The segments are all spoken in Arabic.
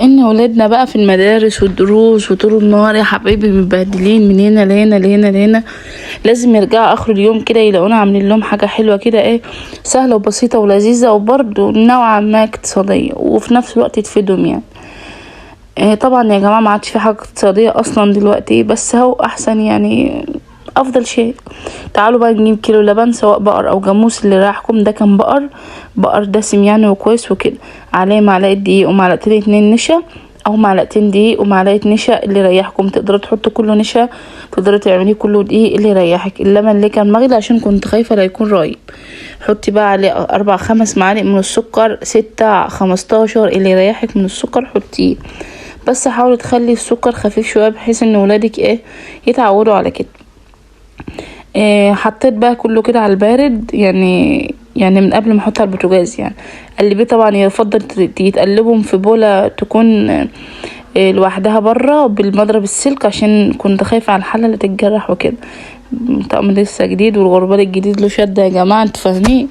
ان ولادنا بقى في المدارس والدروس وطول النهار يا حبايبي متبهدلين من هنا لهنا لهنا لهنا، لازم يرجعوا اخر اليوم كده يلاقونا عاملين لهم حاجه حلوه كده، ايه سهله وبسيطه ولذيذه وبرده نوعا ما اقتصاديه وفي نفس الوقت تفيدهم يعني. طبعا يا جماعه ما عادش في حاجه اقتصاديه اصلا دلوقتي، بس هو احسن يعني افضل شيء. تعالوا بقى نجيب كيلو لبن سواء بقر او جاموس، اللي رايحكم ده كان بقر دسم يعني وكويس وكده، عليه معلقه دقيق ومعلقتين 2 نشا، او معلقتين دقيق ومعلقه نشا اللي يريحكم. تقدروا تحطوا كله نشا، تقدروا تعمليه كله دقيق اللي يريحك. اللبن اللي كان مغلي عشان كنت خايفه لا يكون رايب، حطي بقى عليه 4-5 معالق من السكر، 6-15 اللي يريحك من السكر حطيه، بس حاولي تخلي السكر خفيف شويه بحيث ان ولادك يتعودوا على كده. حطيت بقى كله كده على البارد يعني من قبل ما احطها على البوتاجاز يعني. قلبيه طبعا يفضل يتقلبهم في بولة تكون لوحدها بره بالمضرب السلك، عشان كنت خايفه على الحله اللي تتجرح وكده. طقم لسه جديد والغربال الجديد له شده يا جماعه، انتوا فاهمين.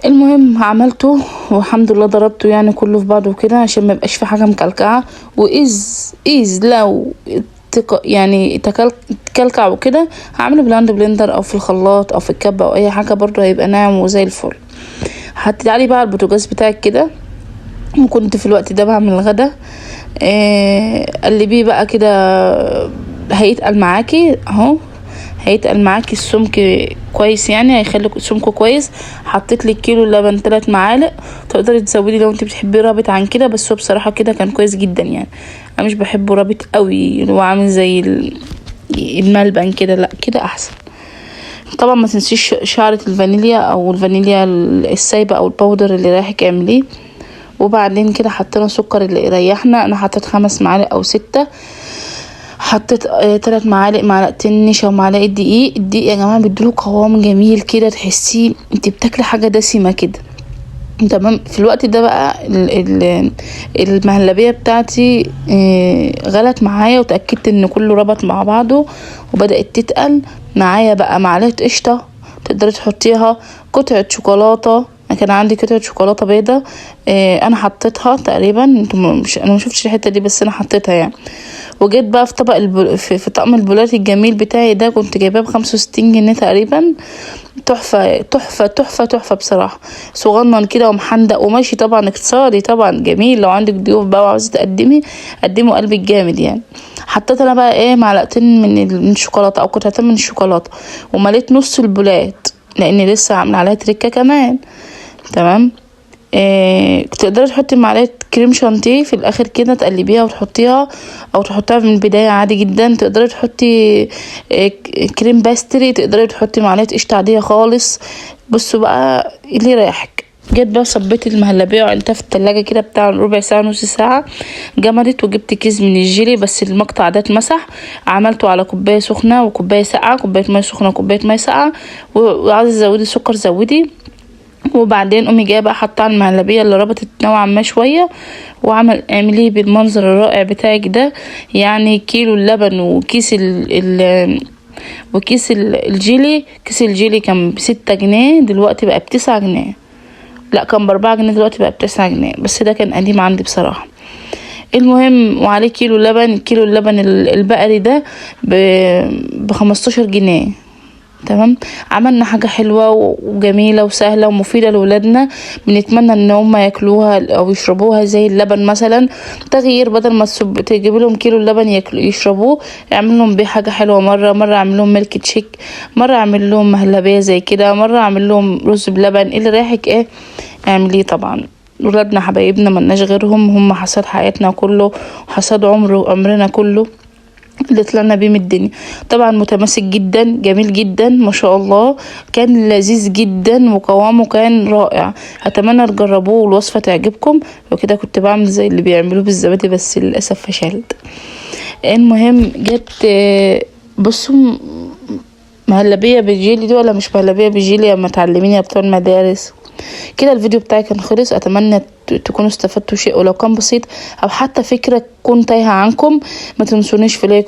المهم عملته والحمد لله ضربته يعني كله في بعضه كده عشان ما يبقاش في حاجه مكلكعه، واذ لو يعني تكلكع وكده هعمله بالهاند بلندر او في الخلاط او في الكبه او اي حاجه، برضو هيبقى ناعم وزي الفل. حطيت عليه بقى البوتاجاز بتاعك كده، وكنت في الوقت ده بعمل الغدا. قلبيه بقى كده هيتقل معاكي اهو، هيتقل معاكي السمك كويس يعني، هيخلي سمكه كويس. حطيت لك كيلو لبن 3 معالق، تقدري تزودي لو انت بتحبيه رابط عن كده، بس هو بصراحه كده كان كويس جدا يعني. انا مش بحبه رابط قوي اللي هو عامل زي الملبن كده، لا كده احسن. طبعا ما تنسيش شعرة الفانيليا او الفانيليا السايبه او الباودر اللي رايحك اعمليه. وبعدين كده حطينا سكر اللي يريحنا، انا حطيت 5 معالق او 6. حطيت 3 معالق، معلقتين نشا ومعلقه دقيق. الدقيق يا جماعه بيديله قوام جميل كده، تحسيه انت بتاكلي حاجه دسمه كده. تمام. في الوقت ده بقى المهلبيه بتاعتي غلت معايا، وتاكدت ان كله ربط مع بعضه وبدات تتقل معايا. بقى معلقه قشطه تقدري تحطيها، قطعه شوكولاته، انا كان عندي قطعه شوكولاته بيضه انا حطيتها تقريبا، انا ما شفتش الحته دي بس انا حطيتها يعني. وجيت بقى في طبق في طقم البولات الجميل بتاعي ده، كنت جايباه ب65 جنيه تقريبا. تحفه تحفه تحفه تحفه بصراحه، صغنن كده ومحندق وماشي. طبعا اقتصادي طبعا جميل، لو عندك ضيوف بقى وعاوزه قدموا قلبك جامد يعني. حطيت انا بقى معلقتين من الشوكولاته او قطعتين من الشوكولاته، ومليت نص البولات لان لسه عامله عليها تركه كمان. تمام. تقدري تحطي معلقه كريم شانتيه في الاخر كده تقلبيها وتحطيها، او تحطيها من البدايه عادي جدا. تقدري تحطي كريم باستري، تقدري تحطي معلقه قشطه عاديه خالص. بصوا بقى اللي يريحك. جيت بقى صبيت المهلبيه وعينتها في التلاجة كده بتاع ربع ساعه نص ساعه، جمدت. وجبت كيس من الجيلي بس المقطع ده اتمسح، عملته على كوبايه سخنه وكوبايه ساقعه، كوبايه ميه سخنه وكوبايه ميه ساقعه. وعايزه تزودي سكر زودي. وبعدين قومي جايه بقى حاطه على المهلبيه اللي ربطت نوعا ما شويه، اعمليه بالمنظر الرائع بتاعك ده يعني. كيلو اللبن وكيس الجيلي. كيس الجيلي كان ب6 جنيه، دلوقتي بقى ب9 جنيه. لا كان ب4 جنيه، دلوقتي بقى ب9 جنيه، بس ده كان قديم عندي بصراحه. المهم وعليه كيلو اللبن البقري ده ب15 جنيه. تمام. عملنا حاجة حلوة وجميلة وسهلة ومفيدة لولادنا، بنتمنى ان هم ياكلوها او يشربوها زي اللبن مثلا. تغيير، بدل ما تجيب لهم كيلو اللبن يشربوه، اعمل لهم بيه حاجة حلوة. مرة اعمل لهم ميلك تشيك، مرة اعمل لهم مهلبية زي كده، مرة اعمل لهم رز بلبن، اللي رايحك اعمليه. طبعا ولادنا حبايبنا ملناش غيرهم، هم حصاد حياتنا كله، حصاد عمرنا كله اللي طلعنا بيه من الدنيا. طبعا متماسك جدا، جميل جدا ما شاء الله، كان لذيذ جدا وقوامه كان رائع. اتمنى تجربوه والوصفه تعجبكم. وكده كنت بعمل زي اللي بيعملوه بالزبادي بس للاسف فشلت. المهم جبت بصوا مهلبيه بالجيلي دي ولا مش مهلبيه بالجيلي، اما تعلميني يا بتوع المدارس. كده الفيديو بتاعي كان خلص، اتمنى تكونوا استفدتوا شيء ولو كان بسيط، او حتى فكره تكون تايهه عنكم. ما تنسونيش في لايك